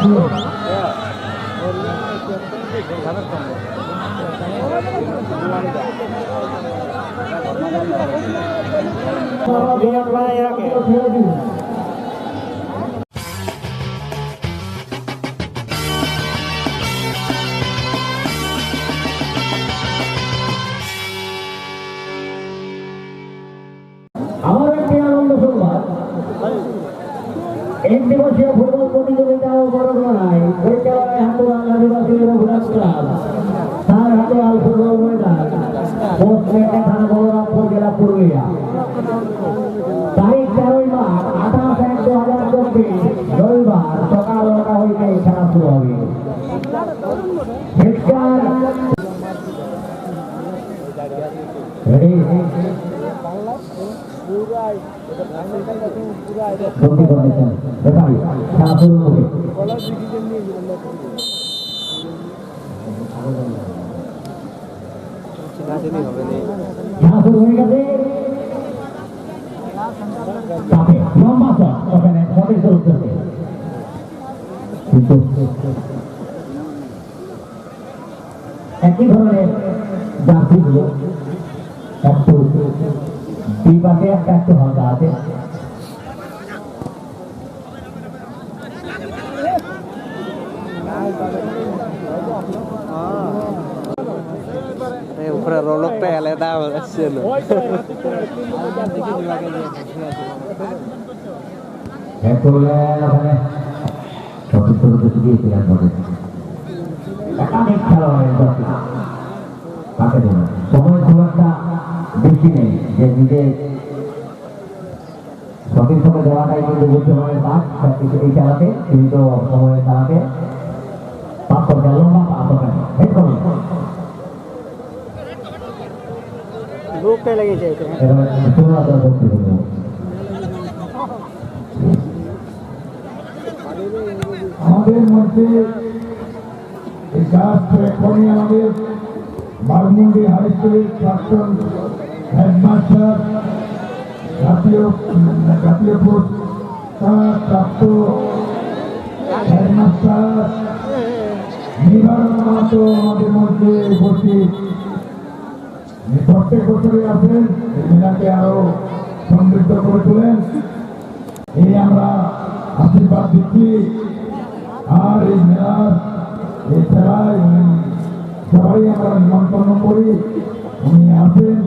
আমার একটি আনন্দ সংবাদ, এক দিবসীয় ফুটবল প্রতিযোগিতা ও বড়গোড়ায় পরিচালনায় হাতুয়াল আদিবাসী রঘুনাথ ক্লাব তার হাতুয়াল ফুটবল ময়দান থানা বলরামপুর জেলা পুরুলিয়া তারিখ 13 মার্চ 28/1/2024 রবিবার সকাল 9টা হইতে খেলা শুরু হবে। একই ধরনের জাতিগুলো একটু দুই পাশে একটা একটু হালকা আছে। উপরে রোলকটা আলাদা আসছে না সময় খুব একটা বেশি নেই যে নিজে সঠিক সময় দেওয়াটাই কিন্তু বুদ্ধিমানের কাজ। এই খেলাতে কিন্তু সময়ে খেলাতে পাস করতে লম্বা পাস হবে লোকটা লেগেছে আমাদের মধ্যে এখনই আমাদের বাগমুন্ডি হাই স্কুলের প্রাক্তন হেডমাস্টার জাতীয় পুরস্কার প্রাপ্ত হেডমাস্টার নিবারণ মাহাতো আমাদের মধ্যে উপস্থিত। প্রত্যেক বছরই আসেন, এই মেলাকে আরো সমৃদ্ধ করে তোলেন, এই আমরা আশীর্বাদ দিচ্ছি। আর এই মেলার এই খেলায় সবাই আমরা নিমন্ত্রণ করি, উনি আসেন,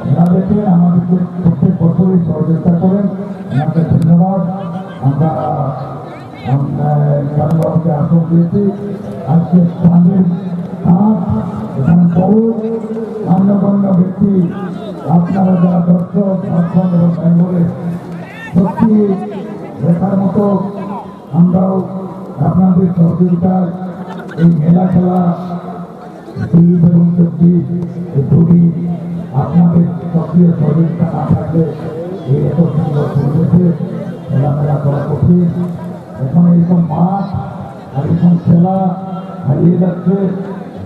খেলা দেখেন, আমাদেরকে প্রত্যেক বছরই সহযোগিতা করেন, ওনাকে ধন্যবাদ। আমরা কারণবাবুকে আসন দিয়েছি। আজকে স্থানের কাজ এখানে বহু মান্যগণ্য ব্যক্তি, আপনারা যারা দর্শক ঝাড়খণ্ড এবং বেঙ্গলের সত্যি দেখার মতো, আমরাও আপনাদের সহযোগিতায় এই মেলা খেলা 23 এবং 24 এই দুটি আপনাদের সক্রিয় সহযোগিতা না থাকলে এই এত সুন্দর পরিবেশে খেলামেলা করা কঠিন। এখন এইসব মাঠ আর এইসব খেলা হারিয়ে যাচ্ছে।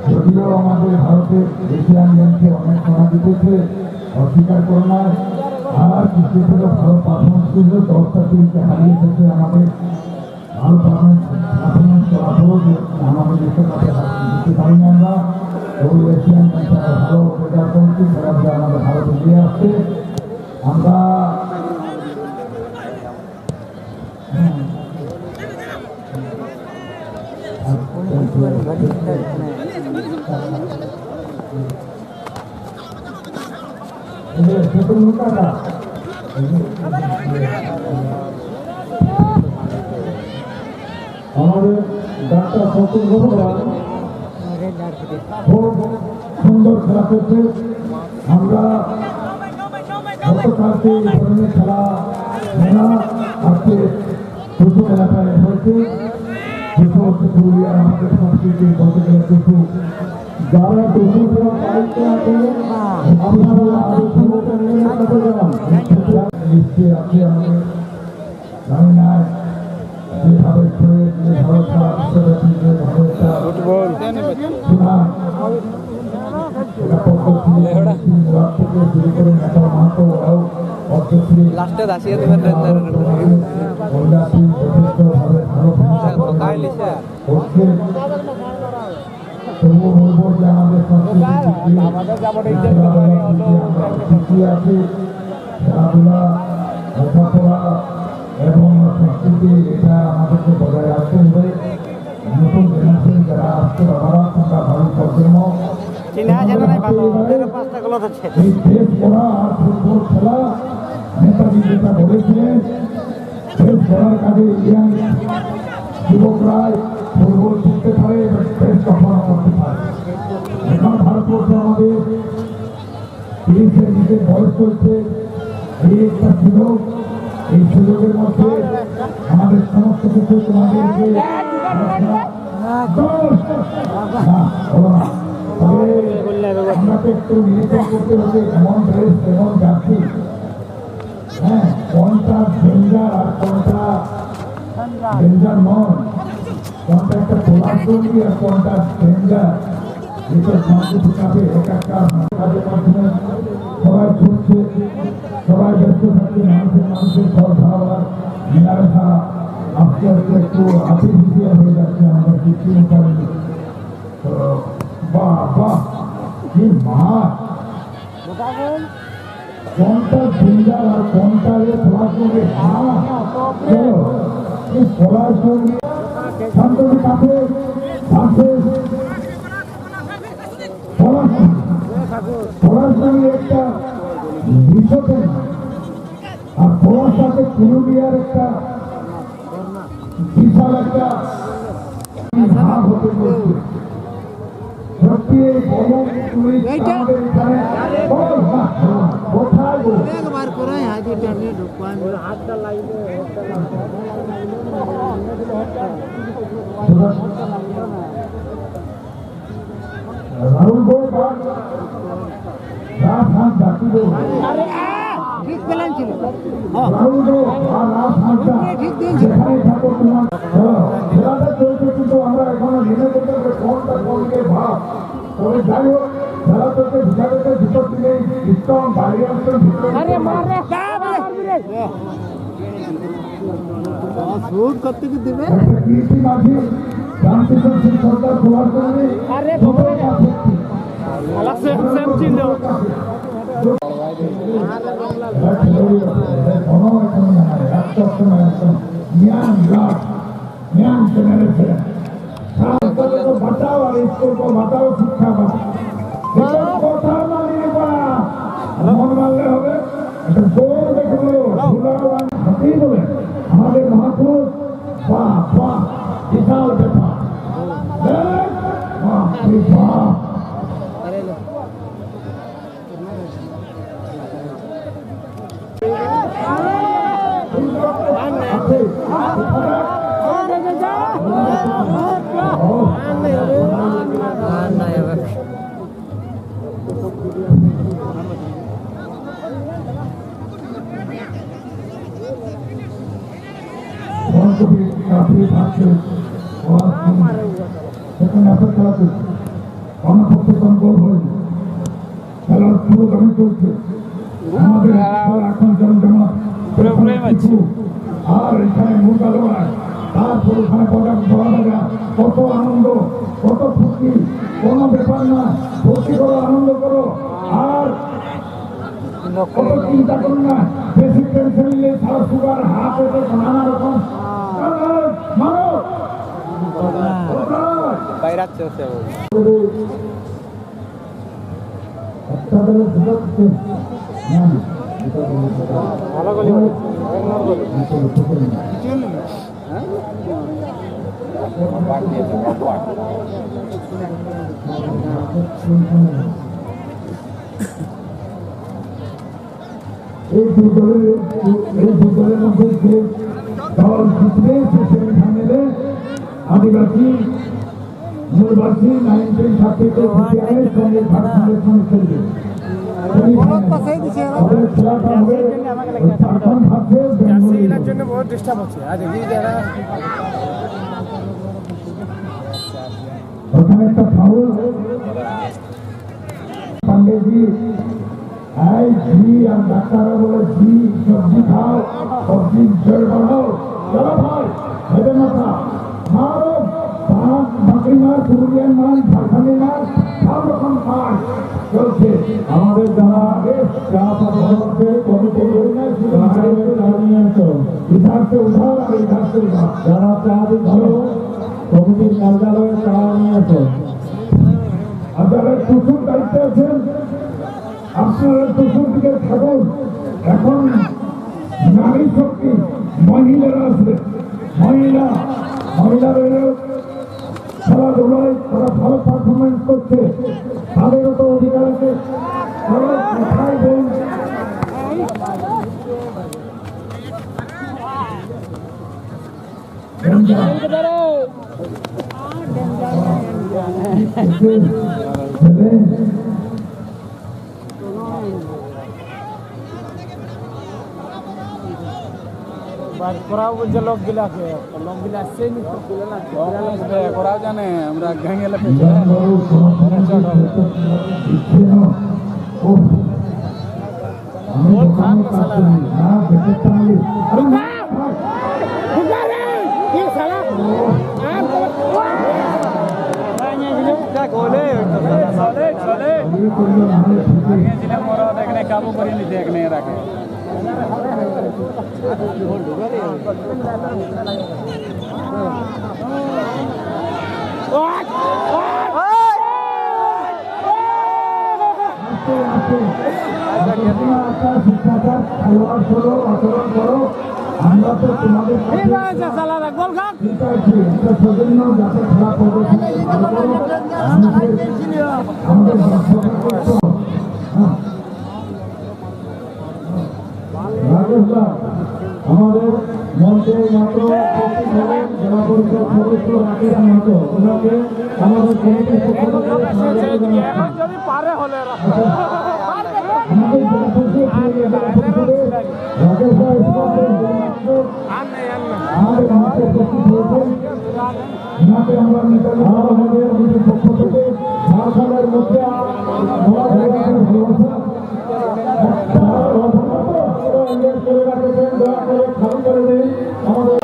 যদিও আমাদের ভারতের এশিয়ান গেমসে অনেক সোনা জিতেছে, অস্বীকার করে নয়। আর কিছু করে ভারত পারফরমেন্স করলে 10টা টিমকে হারিয়ে এসেছে আমাদের ভালো পারফরমেন্স করা হলো যে আমাদের দেশের কাছে জিততে পারিনি আমরা। ওই এশিয়ান গেমসে ভালো রেজাল্ট করেছি, খেলাধুলা আমাদের ভারত এগিয়ে আসছে। আমরা আমাদের ডাক্তার ফতুল ভগবান খুব সুন্দর খেলা করছে। আমরা গতকালকে এই ধরনের খেলা মেলা আজকে দুটো এলাকায় হয়েছে। দুটো হচ্ছে পুরুলিয়ার আমাদের সংস্কৃতি বলতে গেলে কিছু যারা দুটো বাড়িতে আছে আপনারা আরো লিস্টে আছে আমাদের জানি না যেভাবে যেভাবে খেলা যেভাবে একটা সুনাম লাস্টে দাসিয়ে দেবেন হচ্ছে তবুও বলবো যে আমাদের সংস্কৃতি আছে খেলাধুলা লেখাপড়া এবং সংস্কৃতি এটা আমাদেরকে বজায় রাখতে হবে। নতুন জেনারেশন যারা আসছে বাবারা থাকা ভালো প্রজন্ম এই দেশ গড়া আর ফুটবল খেলা নেতাজি যেটা বলেছিলেন দেশ গড়ার কাজে ইয়াং যুবকরাই ফুটবল খেলতে পারে এবং দেশ কখনো করতে পারে। এখন ভারতবর্ষ আমাদের 30-এর দিকে বয়স চলছে, এই একটা সুযোগ, এই সুযোগের মধ্যে আমাদের সমস্ত কিছু তোমাদেরকে আমরা তো একটু নিরীক্ষণ করতে হবে এমন ড্রেস এমন যাচ্ছি, হ্যাঁ কোনটা ডেঞ্জার আর কোনটা ডেঞ্জার নয়, কোনটা একটা খোলার জঙ্গি আর কোনটা ডেঞ্জার, এটা সমাজে ঢুকাবে এক একটা কাজের মাধ্যমে সবাই ছুটছে, সবাই ব্যস্ত থাকছে, মানুষের সব ধারা মেলারেখা আস্তে আস্তে একটু আর্টিফিশিয়াল হয়ে যাচ্ছে, আমাদের কিছু করেনি। তো বাহ বাহ কি মাঠ, কোনটা ডেঞ্জার আর কোনটা খোলার সঙ্গে খোলার সঙ্গে শান্তদের কাছে খোলার সঙ্গে একটা বিষয় আর খোলার সাথে পুরুলিয়ার একটা বিশাল একটা ভাব হতে চলছে। সত্যি এই বলুন আমাদের এখানে কোথায় রাহুল বই রাত হাত ডাকি দেব যেখানে থাকো তোমার খেলাটা চলছে, কিন্তু আমরা এখনো জেনে করতে হবে কোনটা কোনকে ভাব। তবে যাই হোক খেলা চলছে, ভিতরে ভিতর থেকে ইস্টন বাইরে আসছেন কৃষি মাঝি রামকৃষ্ণ সিং সরকার খোলার জন্য बचाओ और स्कूल को बचाओ, शिक्षा मन मानले হবে জোর দেখবো বলে আমাদের মহাপুরুষ বাহ বাহ বিশাল ব্যাপার সেখানে আপনার খেলা চলছে, অনপক্ষে গোল হয়নি, খেলার পুরো দমে চলছে। আমাদের এখন জমজমা আর এখানে মুরগা লড়াই, তারপর ওখানে বড়া কত আনন্দ, কত ফুর্তি, কোনো ব্যাপার না, ফুর্তি করো, আনন্দ করো, আর কত চিন্তা করো না, বেশি টেনশন নিলে সারা সুগার হাত এতে নানা রকম মারো বাইরে চলছে ভালো গলি এই দুদলের মধ্যে যে দল জিতবে সে ফাইনালে আদিবাসী মূলবাসী 1932 সঙ্গে ভারতের সঙ্গে খেলবে। ওখানে একটা ফাউল পান্ডেজি आई जी और डॉक्टर बोले जी सब्जी खाओ, सब्जी जड़ बढ़ाओ, चलो भाई हेदे मत मारो মাছ, পুরুলিয়ার মাছ, ঝাড়খণ্ডের মাছ, সব রকম মাছ চলছে। আমাদের যারা চা পাচ্ছে কমিটি নিয়ে আসো, इधर से उधर और इधर से उधर। যারা চা দিচ্ছ কমিটির কার্যালয়ে চা নিয়ে আসো। আর যারা টুসুর দায়িত্বে আছেন আপনারা টুসুর দিকে থাকুন। এখন নারী শক্তি মহিলারা আসবে, মহিলারা খেলাধুলায় তারা ভালো পারফরমেন্স করছে, তাদেরও তো অধিকার আছে। তারা কোথায় দেন বার করাও বলছে লোক গিলাকে আসছে নি করাও জানে আমরা গাঁ গেলে দেখনে কাবু করে নি দেখনে রাখে শিক্ষাচার খেলোয়াড় করো, আচরণ করো। আমরা তো তোমাদের ঠিক আছে, এটা সৌজন্য যাতে খেলা প্রদর্শন ভালো করো। আমাদের দর্শকরা করতো। আমাদের মঞ্চে মাত্র উপস্থিত হলেন জেলা পরিষদ সদস্য রাকেশ মাহাতো, ওনাকে আমাদের কমিটির পক্ষ থেকে স্বাগত জানাচ্ছি। যদি পারে হলে আমাদের জেলা পরিষদ রাকেশ ভাই আমাদের মঞ্চে উপস্থিত হয়েছেন। ওনাকে আমরা নেতাজি আমাদের কমিটির পক্ষ থেকে ঝাড়খণ্ডের মধ্যে করে রাখেছেন, দয়া করে খালি করে দিন আমাদের।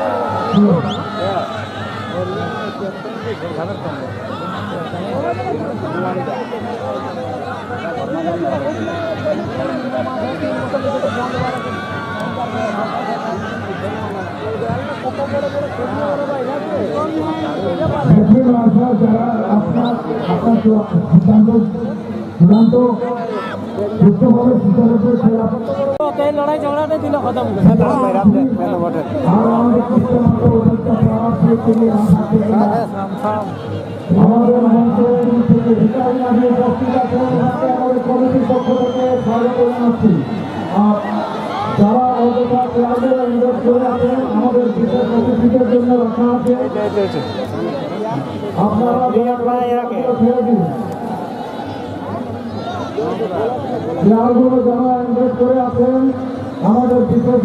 যারা আপনার সিদ্ধান্ত চূড়ান্ত সুস্থভাবে সুচারুরূপে খেলা লড়াই ঝগড়াটা দিলে খতম আর আমাদের কৃষ্ণমাতা অভিজ্ঞতা পাওয়ার থেকে আমাদের মঞ্চের থেকে ভিকারি আগে উপস্থিত আছেন, ওনাকে আমাদের কমিটির পক্ষ থেকে স্বাগত জানাচ্ছি। আর যারা অযথা ক্লাবে ইনভেস্ট করে আছেন আমাদের বিশেষ অতিথিদের জন্য রাখা আছে, আপনারা ছেড়ে দিন। যারা ইনভেস্ট করে আছেন আমাদের বিশেষ